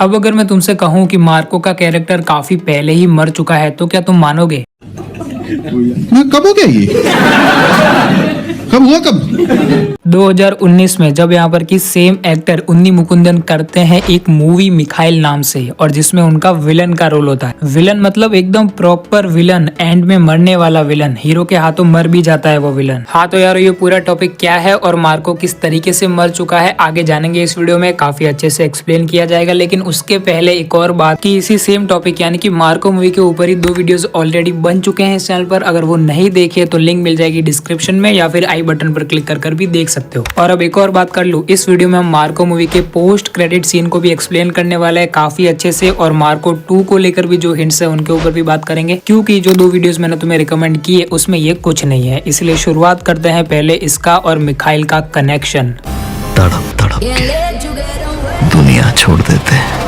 अब अगर मैं तुमसे कहूँ कि मार्को का कैरेक्टर काफी पहले ही मर चुका है तो क्या तुम मानोगे? कब हो गया ये? कब हुआ कब? 2019 में जब यहाँ पर की सेम एक्टर उन्नी मुकुंदन करते हैं एक मूवी मिखाइल नाम से, और जिसमें उनका विलन का रोल होता है। विलन मतलब एकदम प्रॉपर विलन, एंड में मरने वाला विलन, हीरो के हाथों मर भी जाता है वो विलन। हाँ तो यार ये पूरा टॉपिक क्या है और मार्को किस तरीके से मर चुका है आगे जानेंगे इस वीडियो में, काफी अच्छे से एक्सप्लेन किया जाएगा। लेकिन उसके पहले एक और बात कि इसी सेम टॉपिक यानी कि मार्को मूवी के ऊपर ही 2 वीडियोस ऑलरेडी बन चुके हैं इस चैनल पर। अगर वो नहीं देखे तो लिंक मिल जाएगी डिस्क्रिप्शन में, या फिर आई बटन पर क्लिक कर भी देख सकते हो। और अब एक और बात कर लूं, इस वीडियो में हम मार्को मूवी के पोस्ट क्रेडिट सीन को भी एक्सप्लेन करने वाले हैं काफी अच्छे से, और मार्को 2 को लेकर भी जो हिंट्स है उनके ऊपर भी बात करेंगे, क्योंकि जो 2 वीडियोस मैंने तुम्हें रिकमेंड किए उसमें ये कुछ नहीं है। इसलिए शुरुआत करते हैं पहले इसका और मिखाइल का कनेक्शन। तड़प तड़प के दुनिया छोड़ देते हैं।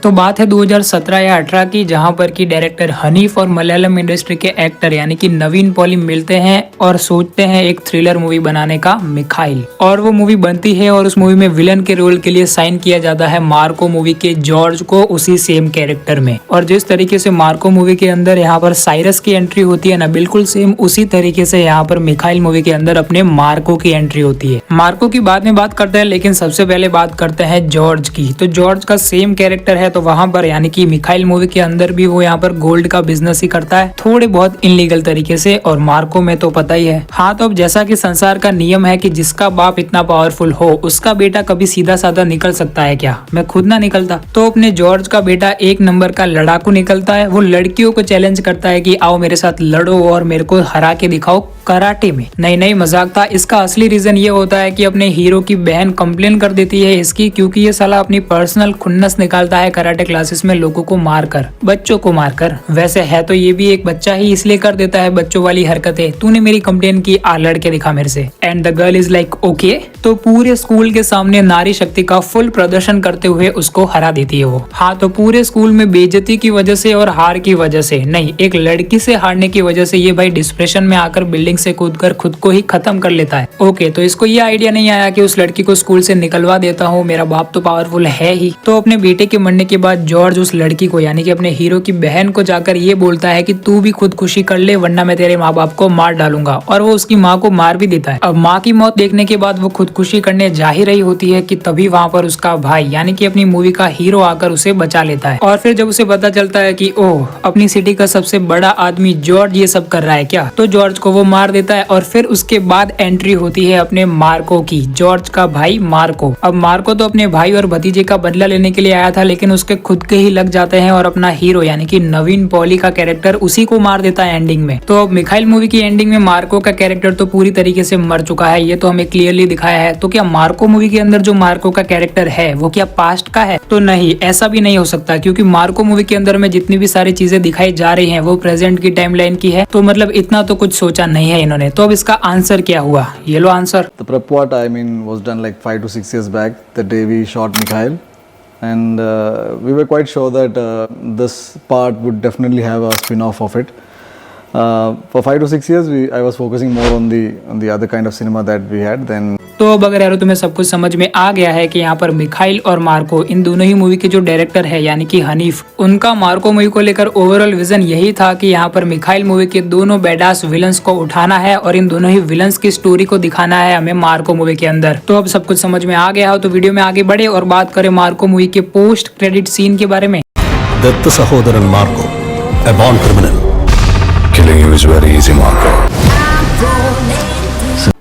तो बात है 2017 या 18 की, जहां पर की डायरेक्टर हनीफ और मलयालम इंडस्ट्री के एक्टर यानी कि नवीन पॉली मिलते हैं और सोचते हैं एक थ्रिलर मूवी बनाने का, मिखाइल। और वो मूवी बनती है और उस मूवी में विलन के रोल के लिए साइन किया जाता है मार्को मूवी के जॉर्ज को, उसी सेम कैरेक्टर में। और जिस तरीके से मार्को मूवी के अंदर यहाँ पर साइरस की एंट्री होती है ना, बिल्कुल सेम उसी तरीके से यहाँ पर मिखाइल मूवी के अंदर अपने मार्को की एंट्री होती है। मार्को की बाद में बात करते हैं, लेकिन सबसे पहले बात करते हैं जॉर्ज की। तो जॉर्ज का सेम कैरेक्टर है, तो वहां पर यानी कि मिखाइल मूवी के अंदर भी वो यहाँ पर गोल्ड का बिजनेस ही करता है, थोड़े बहुत इनलीगल तरीके से, और मार्को में तो पता ही है। हाँ तो अब जैसा कि संसार का नियम है कि जिसका बाप इतना पावरफुल हो उसका बेटा कभी सीधा साधा निकल सकता है क्या? मैं खुद ना निकलता तो अपने जॉर्ज का बेटा एक नंबर का लड़ाकू निकलता है। वो लड़कियों को चैलेंज करता है कि आओ मेरे साथ लड़ो और मेरे को हरा के दिखाओ कराटे में। नहीं मजाक था। इसका असली रीजन ये होता है कि अपने हीरो की बहन कंप्लेन कर देती है इसकी, क्योंकि ये साला अपनी पर्सनल खुन्नस निकालता है कराटे क्लासेस में लोगों को मारकर, बच्चों को मारकर। वैसे है तो ये भी एक बच्चा ही, इसलिए कर देता है बच्चों वाली हरकतें। तूने मेरी कंप्लेन की, आ लड़के दिखा मेरे से। And the girl is like okay. तो पूरे स्कूल के सामने नारी शक्ति का फुल प्रदर्शन करते हुए उसको हरा देती है वो। हाँ तो पूरे स्कूल में बेइज्जती की वजह से और हार की वजह से नहीं, एक लड़की से हारने की वजह से ये भाई डिप्रेशन में आकर बिल्डिंग से कूदकर खुद को ही खत्म कर लेता है। ओके तो इसको ये आइडिया नहीं आया कि उस लड़की को स्कूल से निकलवा देता हूँ, मेरा बाप तो पावरफुल है ही। तो अपने बेटे के मरने के बाद जॉर्ज उस लड़की को यानी कि अपने हीरो की बहन को जाकर ये बोलता है कि तू भी खुदकुशी कर ले वरना मैं तेरे माँ बाप को मार डालूंगा, और वो उसकी माँ को मार भी देता है। अब माँ की मौत देखने के बाद वो खुदकुशी करने जा ही रही होती है कि तभी वहाँ पर उसका भाई यानी कि अपनी मूवी का हीरो आकर उसे बचा लेता है। और फिर जब उसे पता चलता है कि ओह अपनी सिटी का सबसे बड़ा आदमी जॉर्ज ये सब कर रहा है क्या, तो जॉर्ज को वो मार देता है। और फिर उसके बाद एंट्री होती है अपने मार्को की, जॉर्ज का भाई मार्को। अब मार्को तो अपने भाई और भतीजे का बदला लेने के लिए आया था, लेकिन उसके खुद के ही लग जाते हैं और अपना हीरो यानी कि नवीन पॉली का कैरेक्टर उसी को मार देता है एंडिंग में। तो अब मिखाइल मूवी की एंडिंग में मार्को का कैरेक्टर तो पूरी तरीके से मर चुका है, ये तो हमें क्लियरली दिखाया है। तो क्या मार्को मूवी के अंदर जो मार्को का कैरेक्टर है वो क्या पास्ट का है? तो नहीं, ऐसा भी नहीं हो सकता, क्योंकि मार्को मूवी के अंदर में जितनी भी सारी चीजें दिखाई जा रही हैं वो प्रेजेंट की टाइमलाइन की है। तो मतलब इतना तो कुछ सोचा नहीं है इन्होंने। तो अब इसका आंसर क्या हुआ? ये लो answer. The prep part, I mean, was done like 5 to 6 years back, the day we shot Mikhail. And we were quite sure that this part would definitely have a spin-off of it. For 5 to 6 years, I was focusing more on the other kind of cinema that we had. Then तो अब अगर यारो तुम्हें सब कुछ समझ में आ गया है कि यहाँ पर मिखाइल और मार्को इन दोनों ही मूवी के जो डायरेक्टर है यानी कि हनीफ, उनका मार्को मूवी को लेकर ओवरऑल विजन यही था कि यहाँ पर मिखाइल मूवी के दोनों बेडास विलन्स को उठाना है और इन दोनों ही विलन्स की स्टोरी को दिखाना है हमें मार्को मूवी के अंदर। तो अब सब कुछ समझ में आ गया हो तो वीडियो में आगे बढ़े और बात करें मार्को मूवी के पोस्ट क्रेडिट सीन के बारे में। दत्त सहोदरन Marco, a born criminal. Killing you is very easy, Marco.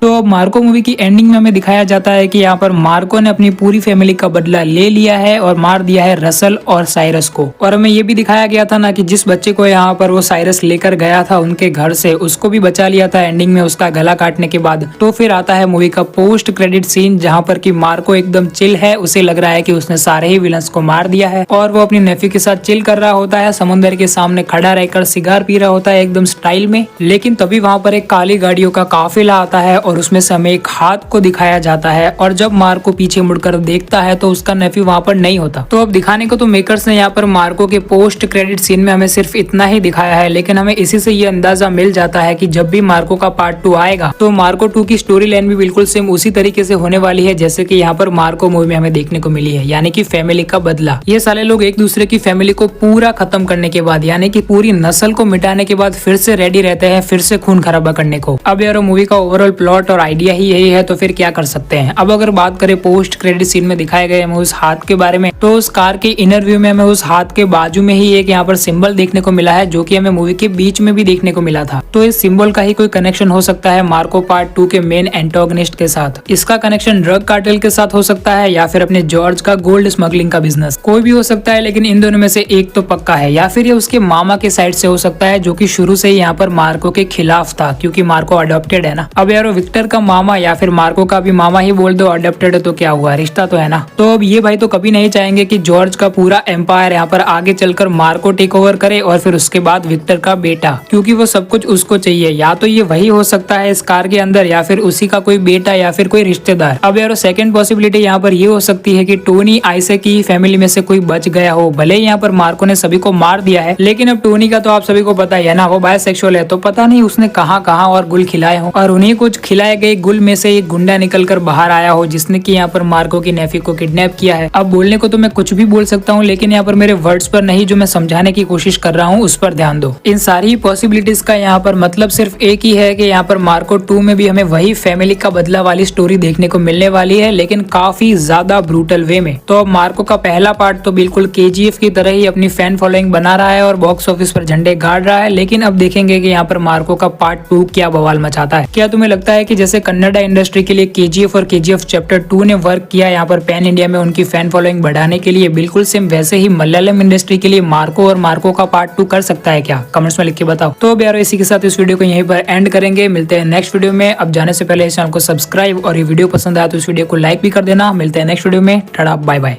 तो अब मार्को मूवी की एंडिंग में हमें दिखाया जाता है कि यहाँ पर मार्को ने अपनी पूरी फैमिली का बदला ले लिया है और मार दिया है रसल और साइरस को। और हमें ये भी दिखाया गया था ना कि जिस बच्चे को यहाँ पर वो साइरस लेकर गया था उनके घर से, उसको भी बचा लिया था एंडिंग में उसका गला काटने के बाद। तो फिर आता है मूवी का पोस्ट क्रेडिट सीन, जहाँ पर की मार्को एकदम चिल है, उसे लग रहा है कि उसने सारे ही विलन्स को मार दिया है और वो अपनी नेफ्यू के साथ चिल कर रहा होता है, समुद्र के सामने खड़ा रहकर सिगार पी रहा होता है एकदम स्टाइल में। लेकिन तभी वहाँ पर एक काली गाड़ियों का काफिला आता है और उसमें से हमें एक हाथ को दिखाया जाता है और जब मार्को पीछे मुड़कर देखता है तो उसका नेफ्यू वहाँ पर नहीं होता। तो अब दिखाने को तो मेकर्स ने यहाँ पर मार्को के पोस्ट क्रेडिट सीन में हमें सिर्फ इतना ही दिखाया है, लेकिन हमें इसी से ये अंदाजा मिल जाता है कि जब भी मार्को का पार्ट 2 आएगा तो मार्को 2 की स्टोरी लाइन भी बिल्कुल सेम उसी तरीके से होने वाली है जैसे कि यहाँ पर मार्को मूवी में हमें देखने को मिली है, यानी कि फैमिली का बदला। ये साले लोग एक दूसरे की फैमिली को पूरा खत्म करने के बाद, यानी कि पूरी नस्ल को मिटाने के बाद फिर से रेडी रहते हैं फिर से खून खराबा करने को। अब यार मूवी का ओवरऑल प्लॉट और आइडिया ही यही है, तो फिर क्या कर सकते हैं। अब अगर बात करें पोस्ट क्रेडिट सीन में दिखाए गए हमें उस हाथ के बारे में, तो उस कार के इनर व्यू में हमें उस हाथ के बाजू में ही एक यहाँ पर सिंबल देखने को मिला है, जो कि हमें मूवी के बीच में भी देखने को मिला था। तो इस सिंबल का ही कोई कनेक्शन हो सकता है मार्को पार्ट 2 के मेन एंटागोनिस्ट के साथ। इसका कनेक्शन ड्रग कार्टेल के साथ हो सकता है या फिर अपने जॉर्ज का गोल्ड स्मगलिंग का बिजनेस, कोई भी हो सकता है, लेकिन इन दोनों में से एक तो पक्का है। या फिर ये उसके मामा के साइड से हो सकता है, जो कि शुरू से ही यहाँ पर मार्को के खिलाफ था, क्योंकि मार्को अडॉप्टेड है ना। अब यार विक्टर का मामा या फिर मार्को का भी मामा ही बोल दो, अडॉप्टेड है तो क्या हुआ, रिश्ता तो है ना। तो अब ये भाई तो कभी नहीं चाहेंगे कि जॉर्ज का पूरा एम्पायर यहाँ पर आगे चलकर मार्को टेक ओवर करे और फिर उसके बाद विक्टर का बेटा, क्योंकि वो सब कुछ उसको चाहिए। या तो ये वही हो सकता है इस कार के अंदर, या फिर उसी का कोई बेटा या फिर कोई रिश्तेदार। अब यार सेकंड पॉसिबिलिटी यहाँ पर ये हो सकती है कि टोनी आइसैक की फैमिली में से कोई बच गया हो। भले ही यहाँ पर मार्को ने सभी को मार दिया है, लेकिन अब टोनी का तो आप सभी को पता ही है ना, वो बायसेक्सुअल है, तो पता नहीं उसने कहाँ कहाँ और गुल खिलाए हो और उन्हीं कुछ खिलाए गए गुल में से एक गुंडा निकल कर बाहर आया हो जिसने की यहाँ पर मार्को की नेफी को किडनैप किया है। अब बोलने को तो मैं कुछ भी बोल सकता हूँ, लेकिन यहाँ पर मेरे वर्ड्स पर नहीं, जो मैं समझाने की कोशिश कर रहा हूँ उस पर ध्यान दो। इन सारी पॉसिबिलिटीज का यहाँ पर मतलब सिर्फ एक ही है कि यहाँ पर मार्को 2 में भी हमें वही फैमिली का बदला वाली स्टोरी देखने को मिलने वाली है, लेकिन काफी ज्यादा ब्रूटल वे में। तो अब मार्को का पहला पार्ट तो बिल्कुल KGF की तरह ही अपनी फैन फॉलोइंग बना रहा है और बॉक्स ऑफिस पर झंडे गाड़ रहा है, लेकिन अब देखेंगे कि यहाँ पर मार्को का पार्ट 2 क्या बवाल मचाता है। क्या तुम्हें लगता है कि जैसे कन्नड़ा इंडस्ट्री के लिए KGF और KGF चैप्टर 2 ने वर्क किया यहाँ पर पैन इंडिया में उनकी फैन फॉलोइंग बढ़ाने के लिए, बिल्कुल सेम वैसे ही मलयालम इंडस्ट्री के लिए मार्को और मार्को का पार्ट 2 कर सकता है क्या? कमेंट्स में लिख के बताओ। तो यार इसी के साथ इस वीडियो को यहीं पर एंड करेंगे, मिलते हैं नेक्स्ट वीडियो में। अब जाने से पहले इस चैनल को सब्सक्राइब और ये वीडियो पसंद आया तो इस वीडियो को लाइक भी कर देना। मिलते हैं नेक्स्ट वीडियो में, टाटा बाय बाय।